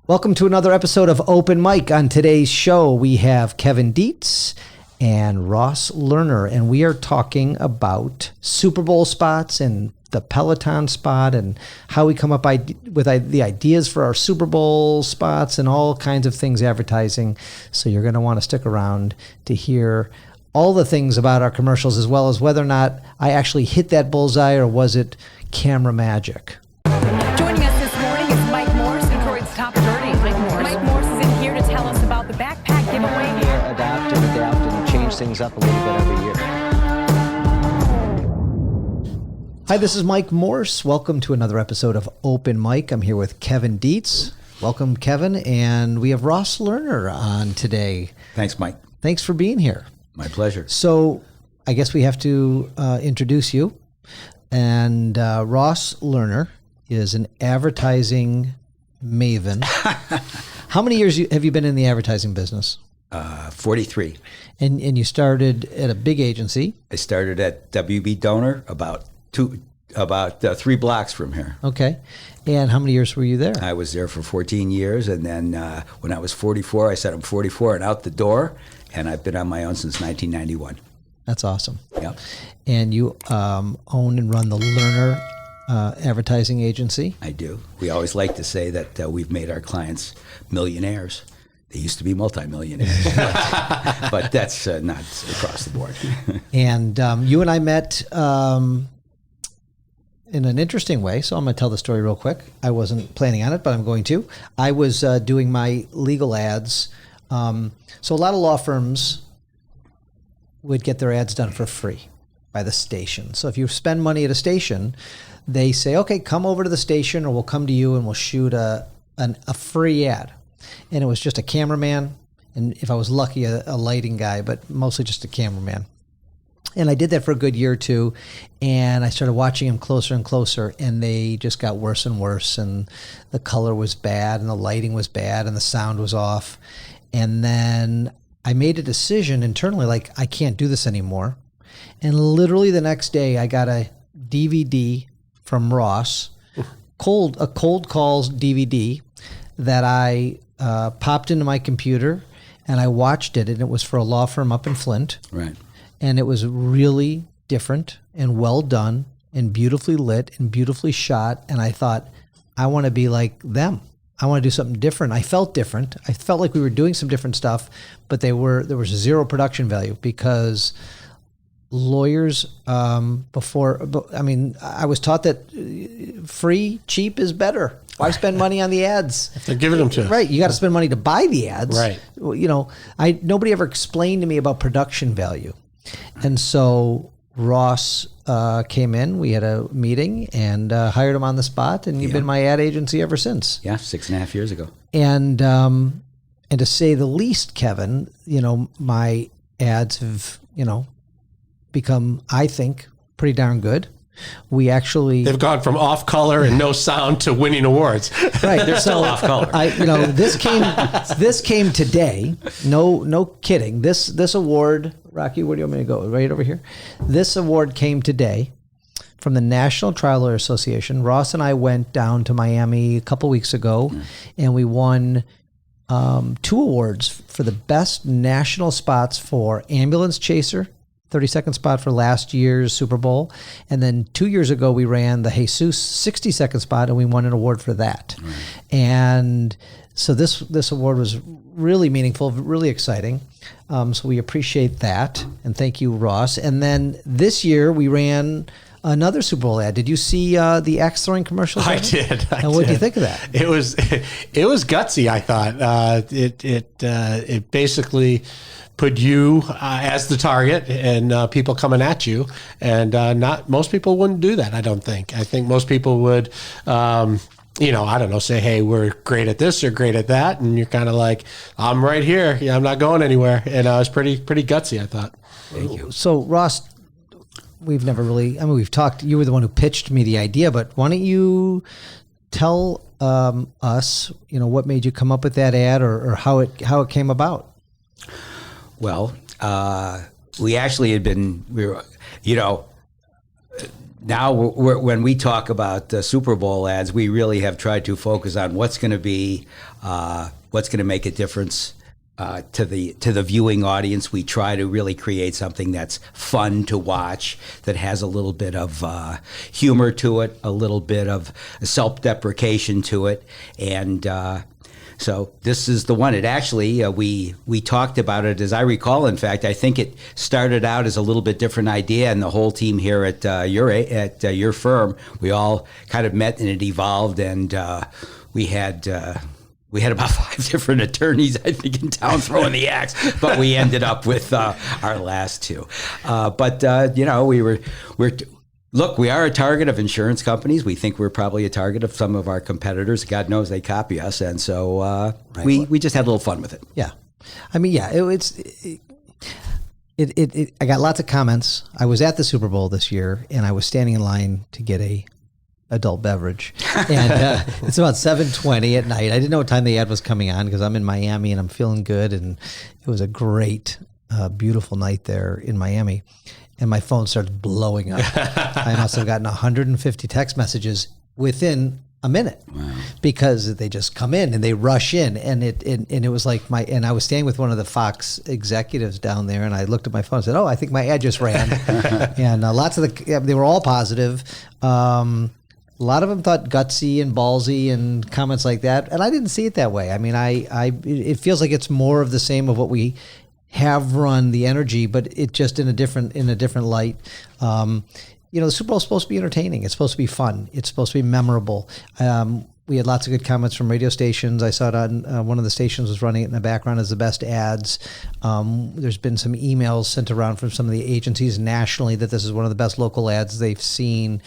Welcome to another episode of Open Mic. On today's show, we have Kevin Dietz and Ross Lerner, and we are talking about Super Bowl spots and the Peloton spot and how we come up with the ideas for our Super Bowl spots and all kinds of things advertising. So you're going to want to stick around to hear all the things about our commercials, as well as whether or not I actually hit that bullseye or was it camera magic. Joining us this morning is Mike Morse, Detroit's top attorney. Mike Morse is in here to tell us about the backpack giveaway. Adapt and change things up a little bit every year. Hi, this is Mike Morse. Welcome to another episode of Open Mic. I'm here with Kevin Dietz. Welcome, Kevin. And we have Ross Lerner on today. Thanks, Mike. Thanks for being here. My pleasure. So I guess we have to introduce you. And Ross Lerner is an advertising maven. How many years have you been in the advertising business? 43. And you started at a big agency. I started at WB Donor about 3 blocks from here. Okay. And how many years were you there? I was there for 14 years, and then when I was 44, I said I'm 44 and out the door, and I've been on my own since 1991. That's awesome. Yep. And you own and run the Lerner Advertising Agency. I do. We always like to say that we've made our clients millionaires. They used to be multimillionaires, but that's not across the board. And you and I met in an interesting way, so I'm going to tell the story real quick. I wasn't planning on it, but I'm going to. I was doing my legal ads. So a lot of law firms would get their ads done for free by the station. So if you spend money at a station, they say, okay, come over to the station or we'll come to you and we'll shoot a free ad. And it was just a cameraman, and if I was lucky, a lighting guy, but mostly just a cameraman. And I did that for a good year or two, and I started watching him closer and closer, and they just got worse and worse, and the color was bad, and the lighting was bad, and the sound was off. And then I made a decision internally, like, I can't do this anymore. And literally the next day, I got a DVD from Ross, a cold calls DVD that I popped into my computer, and I watched it, and it was for a law firm up in Flint. Right. And it was really different and well done and beautifully lit and beautifully shot. And I thought, I want to be like them. I want to do something different. I felt different. I felt like we were doing some different stuff, but there was zero production value because lawyers I was taught that free, cheap is better. Why spend money on the ads? If they're giving them to us. Right. You got to spend money to buy the ads. Right. You know, nobody ever explained to me about production value. And so Ross came in, we had a meeting and hired him on the spot, and you've been my ad agency ever since. Yeah, 6.5 years ago. And to say the least, Kevin, you know, my ads have, you know, become, I think, pretty darn good. They've gone from off color and no sound to winning awards. Right. They're still off color. This came today. No kidding. This award, Rocky, where do you want me to go? Right over here. This award came today from the National Trial Lawyer Association. Ross and I went down to Miami a couple weeks ago, and we won 2 awards for the best national spots for Ambulance Chaser, 30-second spot for last year's Super Bowl. And then 2 years ago, we ran the Jesus 60-second spot, and we won an award for that. Right. And so this award was really meaningful, really exciting. So we appreciate that. And thank you, Ross. And then this year, we ran another Super Bowl ad. Did you see the axe throwing commercial? I did. And what did you think of that? It was gutsy, I thought. It basically put you as the target and people coming at you, and not most people wouldn't do that. I don't think. I think most people would, I don't know, say, hey, we're great at this or great at that, and you're kind of like, I'm right here. Yeah, I'm not going anywhere. And it was pretty gutsy, I thought. Thank you. So Ross, we've never really. I mean, we've talked. You were the one who pitched me the idea, but why don't you tell us, what made you come up with that ad, or how it came about? Well, we actually had been, now when we talk about Super Bowl ads, we really have tried to focus on what's going to make a difference to the viewing audience. We try to really create something that's fun to watch, that has a little bit of humor to it, a little bit of self-deprecation to it, and so this is the one. It actually, we talked about it, as I recall. In fact, I think it started out as a little bit different idea, and the whole team here at your firm, we all kind of met, and it evolved, and we had about 5 different attorneys, I think, in town throwing the axe, but we ended up with our last 2. Look, we are a target of insurance companies. We think we're probably a target of some of our competitors. God knows they copy us, and so we just had a little fun with it. Yeah, I mean, yeah, I got lots of comments. I was at the Super Bowl this year, and I was standing in line to get a adult beverage, and it's about 7:20 at night. I didn't know what time the ad was coming on because I'm in Miami and I'm feeling good, and it was a great, beautiful night there in Miami. And my phone started blowing up. I must have gotten 150 text messages within a minute. Wow. Because they just come in and they rush in, and it was like and I was staying with one of the Fox executives down there, and I looked at my phone and said, "Oh, I think my ad just ran." And lots of they were all positive. A lot of them thought gutsy and ballsy and comments like that, and I didn't see it that way. I mean, it feels like it's more of the same of what we have run, the energy, but it just in a different light. The Super Bowl is supposed to be entertaining. It's supposed to be fun. It's supposed to be memorable. We had lots of good comments from radio stations. I saw it on one of the stations was running it in the background as the best ads. There's been some emails sent around from some of the agencies nationally that this is one of the best local ads they've seen.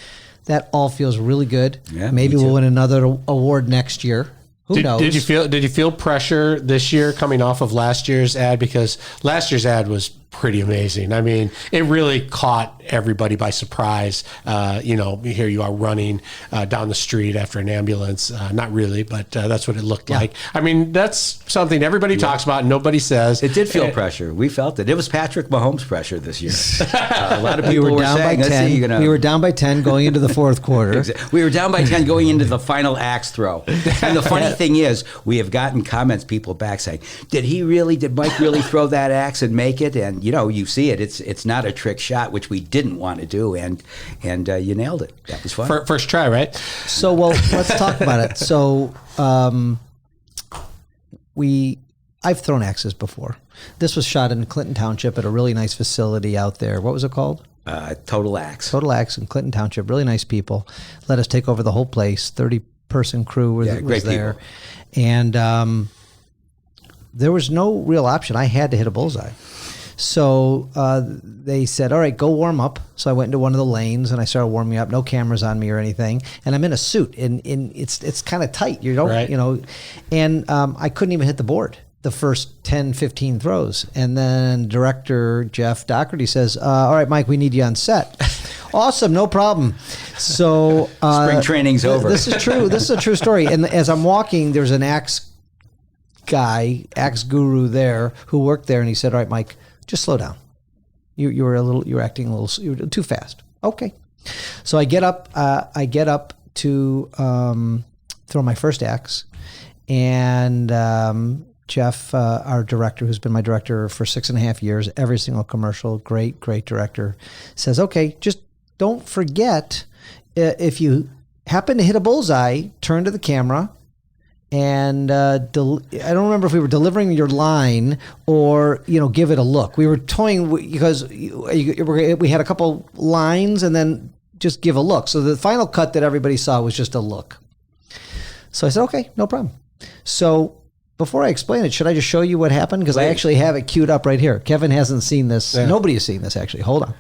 That all feels really good. Yeah, maybe we'll win another award next year. Who knows? Did you feel pressure this year coming off of last year's ad? Because last year's ad was pretty amazing. I mean, it really caught everybody by surprise. Here you are running down the street after an ambulance. Not really, but that's what it looked like. I mean, that's something everybody talks about and nobody says. It did feel pressure. We felt it. It was Patrick Mahomes pressure this year. A lot of people were down saying, by 10. We were down by 10 going into the fourth quarter. We were down by 10 going into the final axe throw. And the funny thing is, we have gotten comments, people back saying, did Mike really throw that axe and make it? And you see it. It's not a trick shot, which we didn't want to do, and you nailed it. That was fun. First try, right? So, let's talk about it. So, I've thrown axes before. This was shot in Clinton Township at a really nice facility out there. What was it called? Total Axe. Total Axe in Clinton Township. Really nice people. Let us take over the whole place. 30-person crew was there. People. And there was no real option. I had to hit a bullseye. So they said, all right, go warm up. So I went into one of the lanes and I started warming up. No cameras on me or anything. And I'm in a suit, and it's kind of tight. You don't, and I couldn't even hit the board the first 10, 15 throws. And then director Jeff Doherty says, all right, Mike, we need you on set. Awesome, no problem. So spring training's over. This is true. This is a true story. And as I'm walking, there's an axe guru there who worked there, and he said, all right, Mike, just slow down. You're acting a little, you're too fast. Okay. So I get up to throw my first axe, and Jeff, our director, who's been my director for 6.5 years, every single commercial, great director, says, okay, just don't forget, if you happen to hit a bullseye, turn to the camera, and I don't remember if we were delivering your line or, give it a look. We were toying because we had a couple lines, and then just give a look. So the final cut that everybody saw was just a look. So I said, okay, no problem. So before I explain it, should I just show you what happened? Because I actually have it queued up right here. Kevin hasn't seen this. Yeah. Nobody has seen this, actually. Hold on.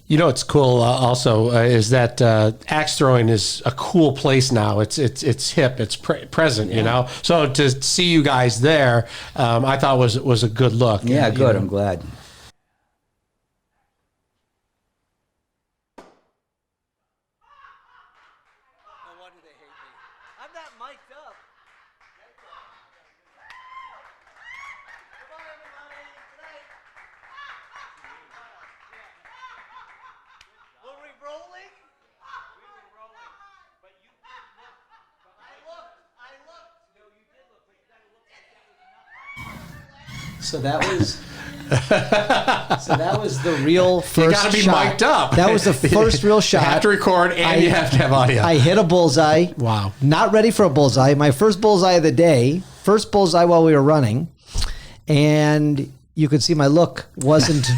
It's cool also is that axe throwing is a cool place now. It's hip, it's present, So to see you guys there, I thought was a good look. Yeah, good. I'm glad. So that was the real first shot. You got to be mic'd up. That was the first real shot. You have to record and you have to have audio. I hit a bullseye. Wow. Not ready for a bullseye. My first bullseye of the day. First bullseye while we were running. And you could see my look wasn't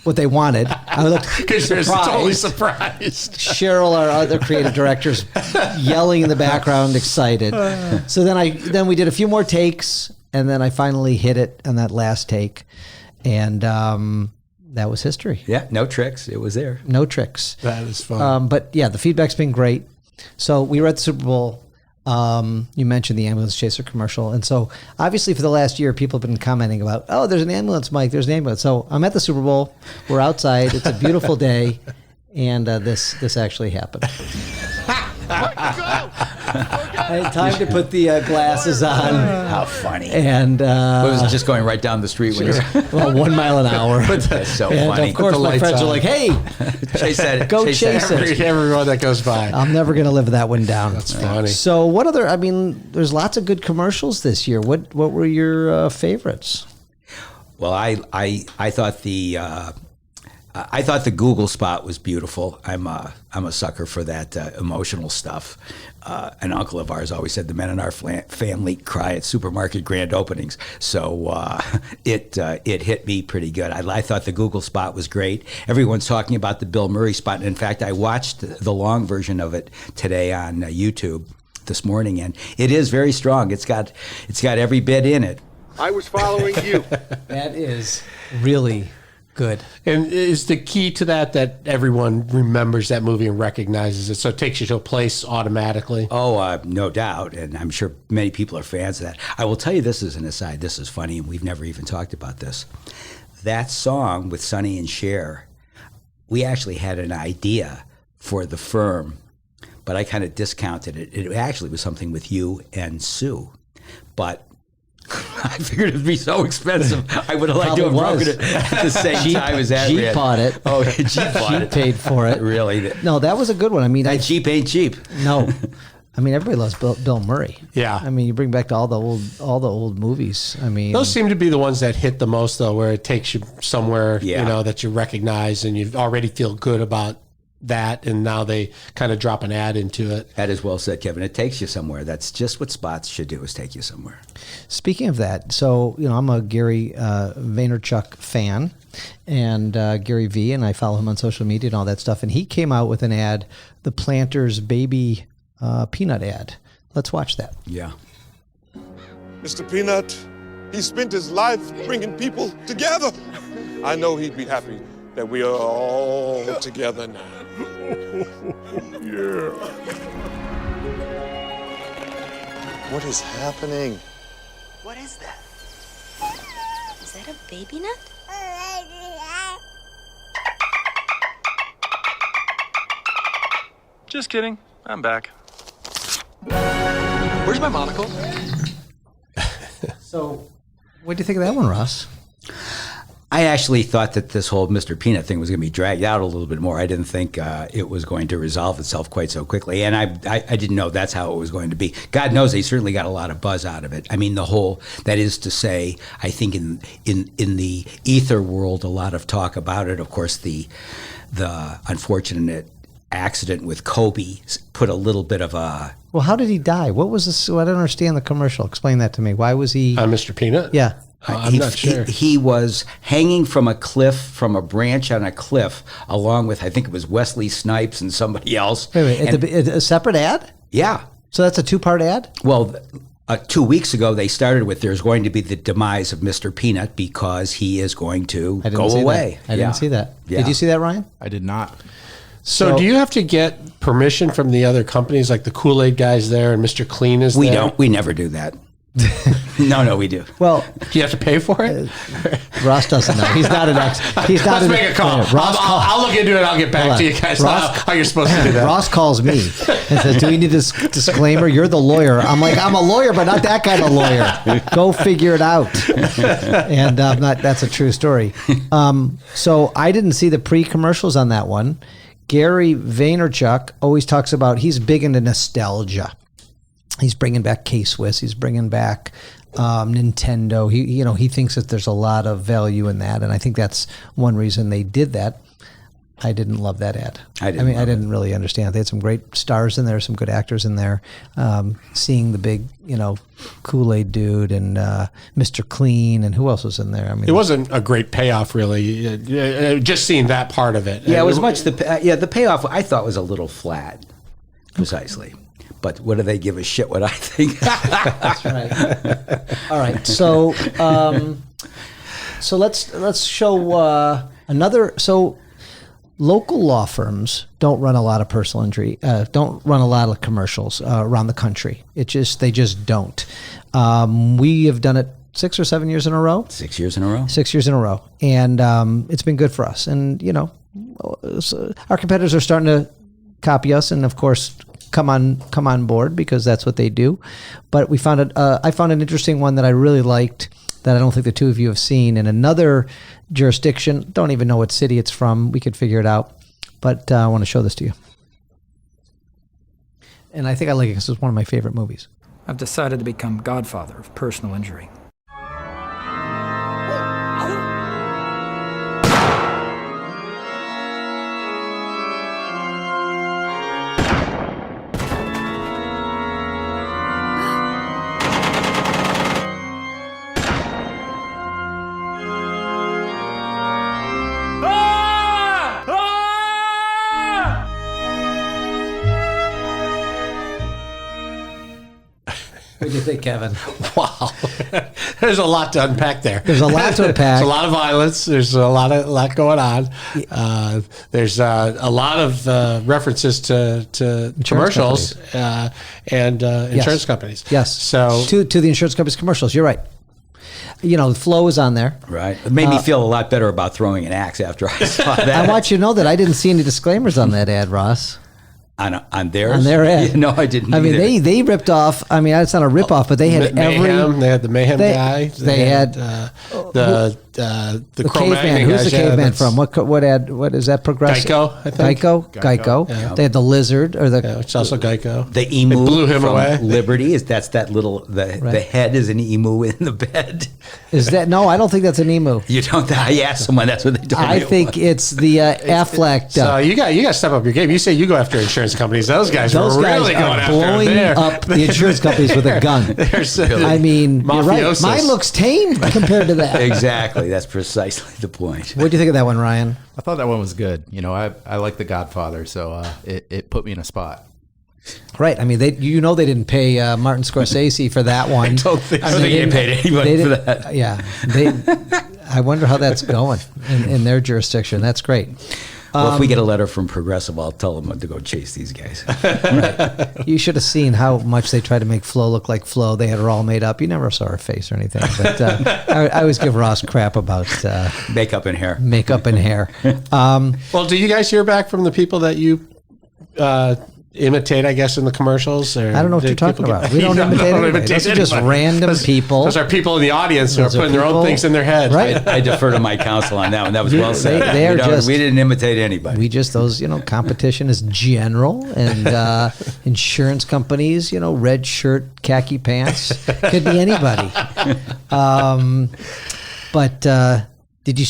what they wanted. I looked because you're totally surprised. Cheryl, our other creative director's yelling in the background, excited. So then we did a few more takes, and then I finally hit it on that last take. And that was history. Yeah, no tricks. It was there. No tricks. That is fun. But yeah, the feedback's been great. So we were at the Super Bowl. You mentioned the ambulance chaser commercial. And so obviously for the last year, people have been commenting about, oh, there's an ambulance, Mike. There's an ambulance. So I'm at the Super Bowl. We're outside. It's a beautiful day. And this actually happened. I had time to put the glasses on. How funny. And was it just going right down the street when you 1 mile an hour. That's so and funny. of course, my friends are like, hey, Chase said it. go chase it. Everyone that goes by. I'm never going to live that one down. That's funny. So what other, I mean, there's lots of good commercials this year. What were your favorites? Well, I thought the Google spot was beautiful. I'm a sucker for that emotional stuff. An uncle of ours always said the men in our family cry at supermarket grand openings. So it hit me pretty good. I thought the Google spot was great. Everyone's talking about the Bill Murray spot. And in fact, I watched the long version of it today on YouTube this morning, and it is very strong. It's got every bit in it. I was following you. That is really good. And is the key to that everyone remembers that movie and recognizes it, so it takes you to a place automatically? Oh, no doubt, and I'm sure many people are fans of that. I will tell you this as an aside. This is funny, and we've never even talked about this. That song with Sonny and Cher, we actually had an idea for the firm, but I kind of discounted it. It actually was something with you and Sue, but I figured it'd be so expensive. I would have liked to have broken it at the same time as that. Jeep bought it. Oh, Jeep bought it. Jeep paid for it. Really? No, that was a good one. I mean, That Jeep ain't cheap. No. I mean, everybody loves Bill Murray. Yeah. I mean, you bring back to all the old movies. I mean, Those seem to be the ones that hit the most, though, where it takes you somewhere, Yeah. that you recognize and you already feel good about that, and now they kind of drop an ad into it. That is well said, Kevin. It takes you somewhere. That's just what spots should do, is take you somewhere. Speaking of that, so, I'm a Gary Vaynerchuk fan, and Gary V, and I follow him on social media and all that stuff, and he came out with an ad, the Planters Baby Peanut ad. Let's watch that. Yeah. Mr. Peanut, he spent his life bringing people together. I know he'd be happy that we are all together now. Yeah. What is happening? What is that? Is that a baby nut? Just kidding. I'm back. Where's my monocle? So, what do you think of that one, Ross? I actually thought that this whole Mr. Peanut thing was going to be dragged out a little bit more. I didn't think it was going to resolve itself quite so quickly. And I didn't know that's how it was going to be. God knows they certainly got a lot of buzz out of it. I mean, that is to say, I think in the ether world, a lot of talk about it. Of course, the unfortunate accident with Kobe put a little bit of a... Well, how did he die? What was this? I don't understand the commercial. Explain that to me. Why was he... Mr. Peanut? Yeah. I'm not sure. He was hanging from a cliff, from a branch on a cliff, along with, I think it was Wesley Snipes and somebody else. Wait, a separate ad? Yeah. So that's a two-part ad? Well, 2 weeks ago, they started with there's going to be the demise of Mr. Peanut because he is going to go away. I didn't see that. Yeah. Did you see that, Ryan? I did not. So do you have to get permission from the other companies, like the Kool-Aid guys there and Mr. Clean is We there? don't. We never do that. No, we do. Well, Do you have to pay for it? Ross doesn't know. He's not an He's not Let's make a call. Ross I'll look into it. I'll get back to you guys. How you're supposed to do that. Ross calls me and says, do we need this disclaimer? You're the lawyer. I'm like, I'm a lawyer, but not that kind of lawyer. Go figure it out. And that's a true story. So I didn't see the pre-commercials on that one. Gary Vaynerchuk always talks about, he's big into nostalgia. He's bringing back K-Swiss. He's bringing back Nintendo. He thinks that there's a lot of value in that, and I think that's one reason they did that. I didn't love that ad. I didn't really understand. They had some great stars in there, some good actors in there. Seeing the big, Kool-Aid dude and Mr. Clean, and who else was in there? I mean, it wasn't a great payoff, really. Just seeing that part of it. Yeah, it was much the payoff I thought was a little flat, precisely. But what do they give a shit what I think? That's right. All right, so let's show another. So local law firms don't run a lot of personal injury, don't run a lot of commercials around the country. They just don't. We have done it 6 or 7 years in a row. 6 years in a row. 6 years in a row, and it's been good for us. And our competitors are starting to copy us, and of course come on board because that's what they do. But we found I found an interesting one that I really liked that I don't think the two of you have seen in another jurisdiction. Don't even know what city it's from. We could figure it out. But I want to show this to you. And I think I like it because it's one of my favorite movies. I've decided to become godfather of personal injury. What do you think, Kevin? Wow. There's a lot to unpack there. There's a lot to unpack. There's a lot of violence. There's a lot going on. There's a lot of references to commercials and insurance companies. Yes. So to the insurance company's commercials. You're right. Flow is on there. Right. It made me feel a lot better about throwing an axe after I saw that. I want you to know that I didn't see any disclaimers on that ad, Ross. On theirs? On their ad. Yeah, no, I didn't. I mean, they ripped off. I mean, it's not a rip off, but they had Mayhem. They had the Mayhem guy. They had the caveman. Who's the caveman from? What ad? What is that? Progressive? Geico, I think. Geico. Yeah. They had the lizard or the. It's also Geico. The emu It blew him from away. Liberty. That's that little the head is an emu in the bed. Is that no? I don't think that's an emu. You don't. I asked someone. That's what they told me. I think it's the Affleck. So you got to step up your game. You say you go after insurance companies. Those guys are really going after blowing up the insurance companies with a gun. I mean, you're right. Mine looks tame compared to that. Exactly. That's precisely the point. What do you think of that one, Ryan? I thought that one was good. I like The Godfather, so it put me in a spot. Right. I mean, they didn't pay Martin Scorsese for that one. I don't think they paid anybody for that. Yeah. I wonder how that's going in their jurisdiction. That's great. Well, if we get a letter from Progressive, I'll tell them to go chase these guys. Right. You should have seen how much they tried to make Flo look like Flo. They had her all made up. You never saw her face or anything. But I always give Ross crap about makeup and hair. Well, do you guys hear back from the people that you imitate, I guess, in the commercials? Or I don't know what you're talking about. We don't imitate anybody. Those are just random people. Those are people in the audience who are putting their own things in their head. Right. I defer to my counsel on that one. That was well said. We didn't imitate anybody. We just, competition is general, and insurance companies, red shirt, khaki pants, could be anybody. But did you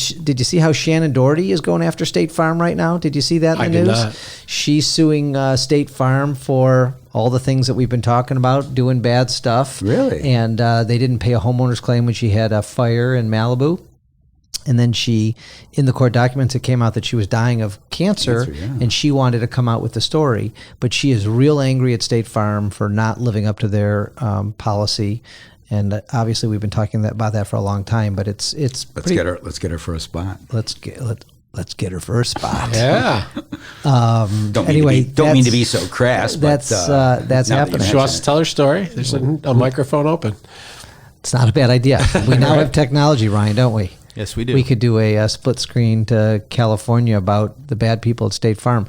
see how Shannon Doherty is going after State Farm right now? Did you see that in the news? Not. She's suing State Farm for all the things that we've been talking about, doing bad stuff. Really? And they didn't pay a homeowner's claim when she had a fire in Malibu. And then in the court documents, it came out that she was dying of cancer, and she wanted to come out with the story. But she is real angry at State Farm for not living up to their policy. And obviously, we've been talking about that for a long time. But it's let's get her for a spot. Let's get her for a spot. Yeah. Don't mean to be so crass. That's happening. She wants to tell her story. There's a microphone open. It's not a bad idea. We now have technology, Ryan, don't we? Yes, we do. We could do a split screen to California about the bad people at State Farm.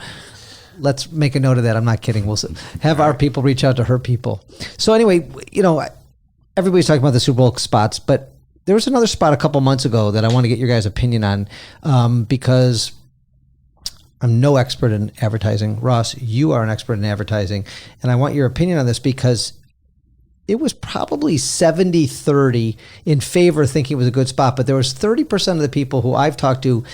Let's make a note of that. I'm not kidding. We'll have our people reach out to her people. So anyway, everybody's talking about the Super Bowl spots, but there was another spot a couple months ago that I want to get your guys' opinion on because I'm no expert in advertising. Ross, you are an expert in advertising, and I want your opinion on this because it was probably 70-30 in favor of thinking it was a good spot. But there was 30% of the people who I've talked to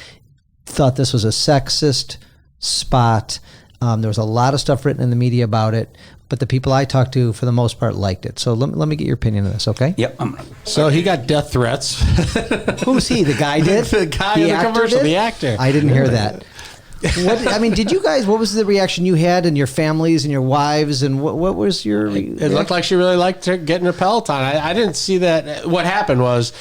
thought this was a sexist spot. There was a lot of stuff written in the media about it. But the people I talked to, for the most part, liked it. So let me get your opinion on this, okay? Yep. So he got death threats. Who's he? The guy did? The guy in the commercial, did? the actor. I didn't hear that. Did you guys, what was the reaction you had and your families and your wives, and what was your It looked like she really liked getting a Peloton. I didn't see that. What happened was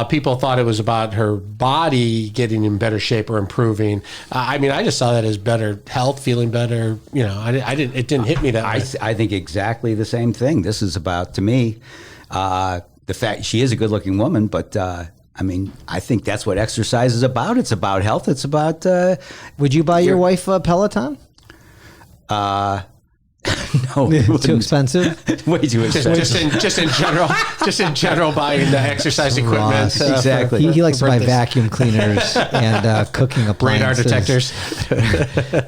people thought it was about her body getting in better shape or improving. I just saw that as better health, feeling better. It didn't hit me that way. I think exactly the same thing. This is about, to me, the fact she is a good-looking woman, but I think that's what exercise is about. It's about health. It's about. Would you buy your wife a Peloton? No, too expensive. Way too expensive. Just in general, buying the exercise equipment. Ross, exactly. He likes to buy vacuum cleaners and cooking appliances. Radar detectors.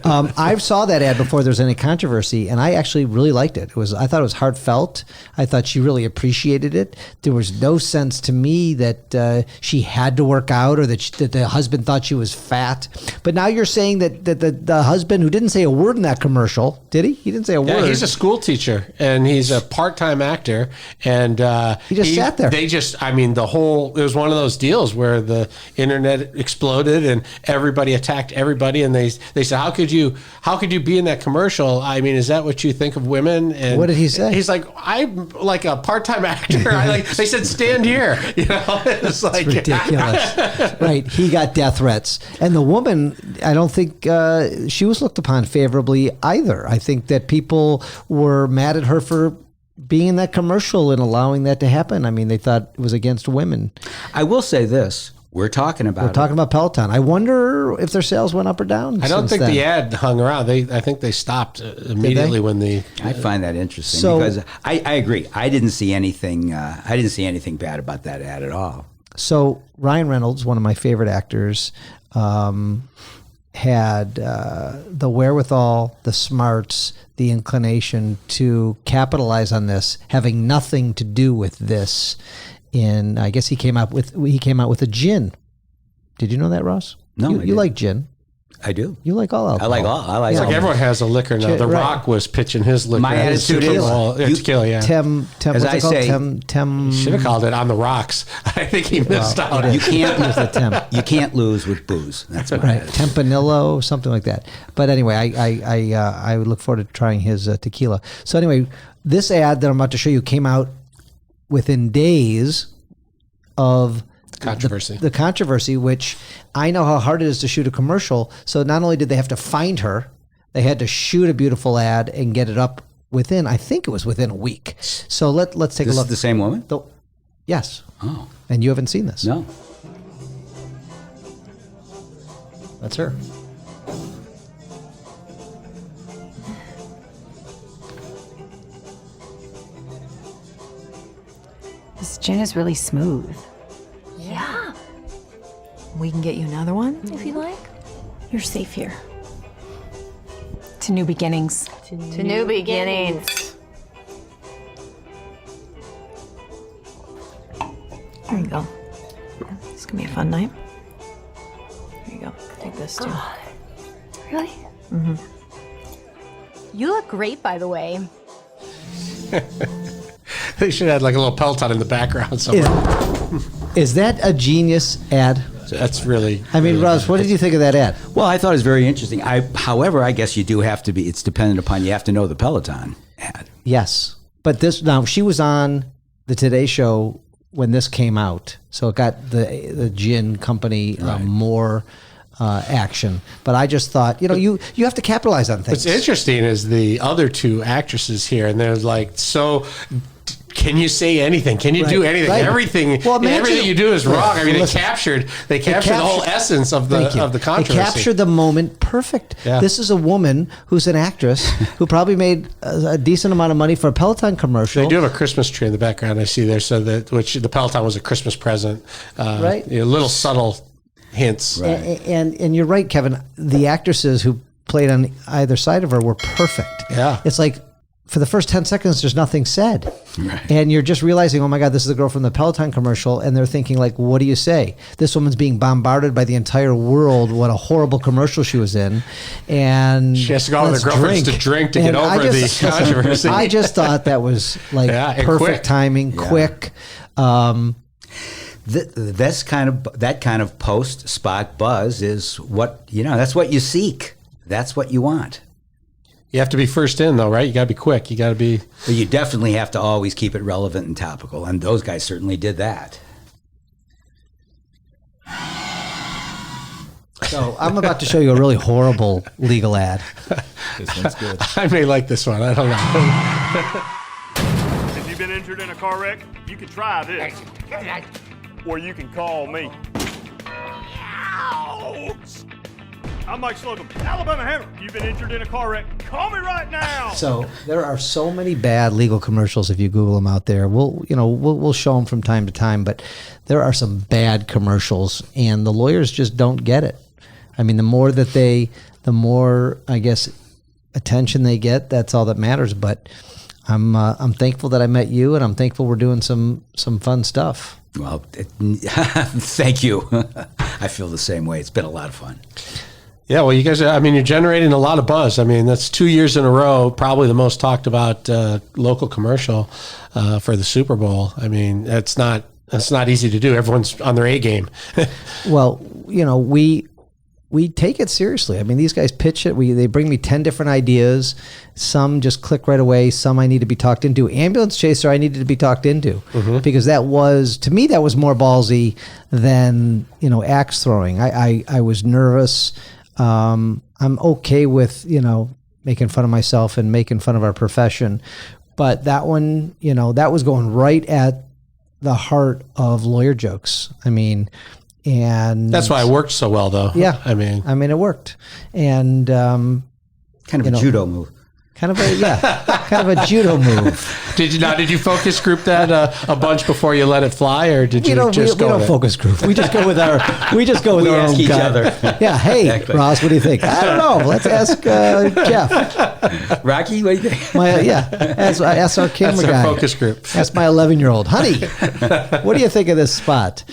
I saw that ad before there was any controversy, and I actually really liked it. I thought it was heartfelt. I thought she really appreciated it. There was no sense to me that she had to work out or that the husband thought she was fat. But now you're saying that the husband, who didn't say a word in that commercial, did he? He didn't say a word. Yeah, he's a school teacher and he's a part-time actor, and he just sat there. It was one of those deals where the internet exploded and everybody attacked everybody, and they said, how could you be in that commercial? Is that what you think of women? And what did he say? He's like, I'm like a part-time actor. They said, stand here. It's like ridiculous. Right. He got death threats, and the woman, I don't think she was looked upon favorably either. I think that people were mad at her for being in that commercial and allowing that to happen. They thought it was against women. I will say this. We're talking about Peloton. I wonder if their sales went up or down. I don't think the ad hung around. I think they stopped immediately when I find that interesting because I agree. I didn't see anything bad about that ad at all. So Ryan Reynolds, one of my favorite actors, had the wherewithal, the smarts, the inclination to capitalize on this, having nothing to do with this. I guess he came out with a gin. Did you know that, Ross? No, you like gin. I do. You like all alcohol. I like all. It's like everyone has a liquor now. The Rock was pitching his liquor. My attitude is tequila. Yeah. As I say, should have called it on the rocks. I think he missed out. You can't use the temp. You can't lose with booze. That's right. Tempranillo, something like that. But anyway, I look forward to trying his tequila. So anyway, this ad that I'm about to show you came out within days of controversy. The controversy, which I know how hard it is to shoot a commercial. So not only did they have to find her, they had to shoot a beautiful ad and get it up within, I think it was within a week. So let's take a look. This is the same woman? Yes. Oh. And you haven't seen this? No. That's her. This gin is really smooth. Yeah. We can get you another one if you like. You're safe here. To new beginnings. To new beginnings. There you go. It's gonna be a fun night. There you go. Take this too. Really? Mm-hmm. You look great, by the way. They should have like a little Peloton in the background somewhere. Is that a genius ad? That's really. Russ, what did you think of that ad? Well, I thought it was very interesting. However, I guess you do have to be. It's dependent upon you have to know the Peloton ad. Yes, but she was on the Today Show when this came out, so it got the gin company more action. But I just thought, you have to capitalize on things. What's interesting is the other two actresses here, and they're like, so can you say anything? Can you do anything? Right. Everything you do is wrong. They captured the whole essence of the controversy. They captured the moment perfect. Yeah. This is a woman who's an actress who probably made a decent amount of money for a Peloton commercial. They do have a Christmas tree in the background, I see there, which the Peloton was a Christmas present. Right. Little subtle hints. Right. And you're right, Kevin. The actresses who played on either side of her were perfect. Yeah. It's like for the first 10 seconds, there's nothing said. Right. And you're just realizing, oh my God, this is the girl from the Peloton commercial. And they're thinking like, what do you say? This woman's being bombarded by the entire world. What a horrible commercial she was in. And she has to go out with her girlfriends to drink to get over the controversy. I just thought that was like perfect quick. timing, quick. That kind of post spot buzz is what, that's what you seek. That's what you want. You have to be first in, though, right? You got to be quick. You got to be. But you definitely have to always keep it relevant and topical, and those guys certainly did that. So I'm about to show you a really horrible legal ad. This one's good. I may like this one. I don't know. If you've been injured in a car wreck, you can try this. Or you can call me. I'm Mike Slocum, Alabama Hammer. If you've been injured in a car wreck, call me right now. So there are so many bad legal commercials if you Google them out there. We'll show them from time to time, but there are some bad commercials, and the lawyers just don't get it. I mean, the more I guess attention they get, that's all that matters. But I'm thankful that I met you, and I'm thankful we're doing some fun stuff. Well, thank you. I feel the same way. It's been a lot of fun. Yeah, well, you guys, you're generating a lot of buzz. I mean, that's 2 years in a row, probably the most talked about local commercial for the Super Bowl. I mean, that's not easy to do. Everyone's on their A game. Well, we take it seriously. I mean, these guys pitch it. They bring me 10 different ideas. Some just click right away. Some I need to be talked into. Ambulance Chaser, I needed to be talked into because that was more ballsy than, axe throwing. I was nervous. I'm okay with, making fun of myself and making fun of our profession. But that one, that was going right at the heart of lawyer jokes. I mean, and that's why it worked so well, though. Yeah. I mean, it worked. And, kind of a judo move. Kind of a judo move. Did you focus group that a bunch before you let it fly, or did you just go? We don't focus group. We just go with our. We just go with our own each other. Yeah. Hey, exactly. Ross, what do you think? I don't know. Let's ask Jeff. Rocky, what do you think? Ask our camera guy. That's our focus group. Ask my 11-year-old, honey. What do you think of this spot?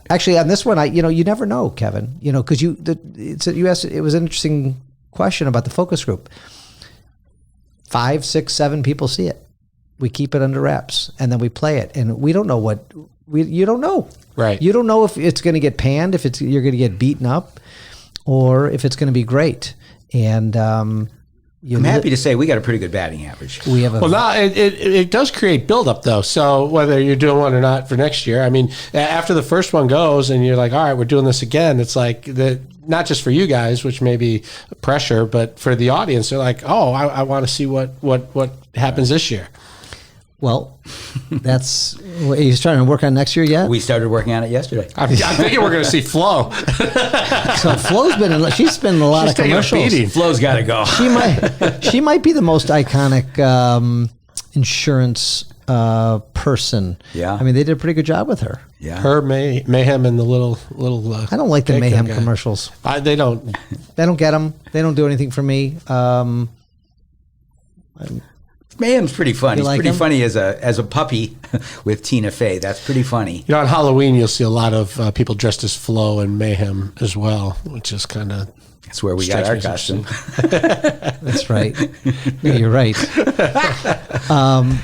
Actually, on this one, you never know, Kevin. Because you asked. It was an interesting question about the focus group. 5, 6, 7 people see it. We keep it under wraps, and then we play it, and we don't know you don't know. Right. You don't know if it's going to get panned, if you're going to get beaten up, or if it's going to be great. And I'm happy to say we got a pretty good batting average. We have it does create buildup, though. So whether you're doing one or not for next year, I mean, after the first one goes and you're like, all right, we're doing this again. It's like not just for you guys, which may be pressure, but for the audience, they're like, oh, I want to see what happens this year. Well, that's. Are you starting to work on next year yet? We started working on it yesterday. I'm thinking we're going to see Flo. So Flo's she's been in a lot of commercials. Flo's got to go. She might be the most iconic insurance person. Yeah. I mean, they did a pretty good job with her. Yeah. Her Mayhem and the little. I don't like the Mayhem commercials. They don't. They don't get them. They don't do anything for me. Mayhem's pretty fun. He's like pretty him? funny as a puppy with Tina Fey. That's pretty funny. On Halloween, you'll see a lot of people dressed as Flo and Mayhem as well, which is kind of. That's where we got our costume. That's right. No, you're right.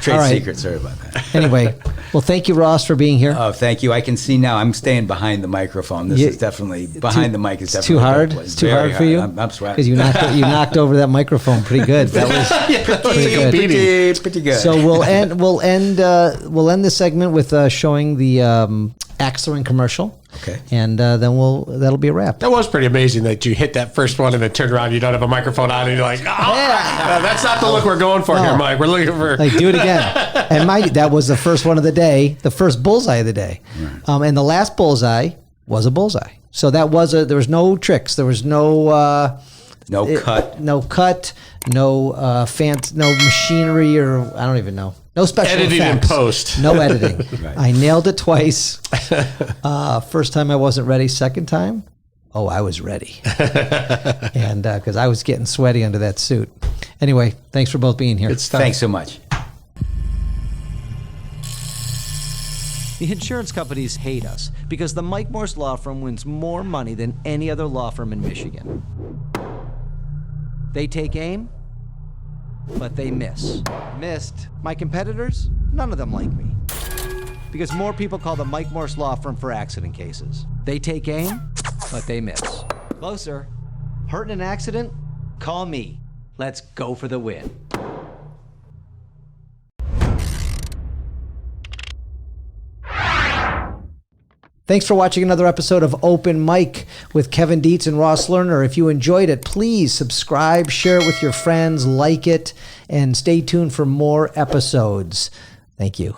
Trade secret. Sorry about that. Anyway, well, thank you, Ross, for being here. Oh, thank you. I can see now. I'm staying behind the microphone. This is definitely behind the mic. Is definitely too hard. It's too hard for you. I'm sweating because you knocked over that microphone pretty good. That was pretty good. So we'll end this segment with showing the axe throwing commercial. Okay. And then that'll be a wrap. That was pretty amazing that you hit that first one and then turned around. You don't have a microphone on, and you're like, that's not the look we're going for here, Mike. We're looking for do it again. And that was the first one of the day, the first bullseye of the day, right. And the last bullseye was a bullseye. So there was no tricks. There was no cut, no machinery, or I don't even know. No special editing effects. in post. No editing. Right. I nailed it twice. First time I wasn't ready. Second time, Oh, I was ready. And because I was getting sweaty under that suit. Anyway, thanks for both being here. Thanks so much. The insurance companies hate us because the Mike Morse Law Firm wins more money than any other law firm in Michigan. They take aim, but they miss. Missed. My competitors, none of them like me. Because more people call the Mike Morse Law Firm for accident cases. They take aim, but they miss. Closer. Hurt in an accident? Call me. Let's go for the win. Thanks for watching another episode of Open Mic with Kevin Dietz and Ross Lerner. If you enjoyed it, please subscribe, share it with your friends, like it, and stay tuned for more episodes. Thank you.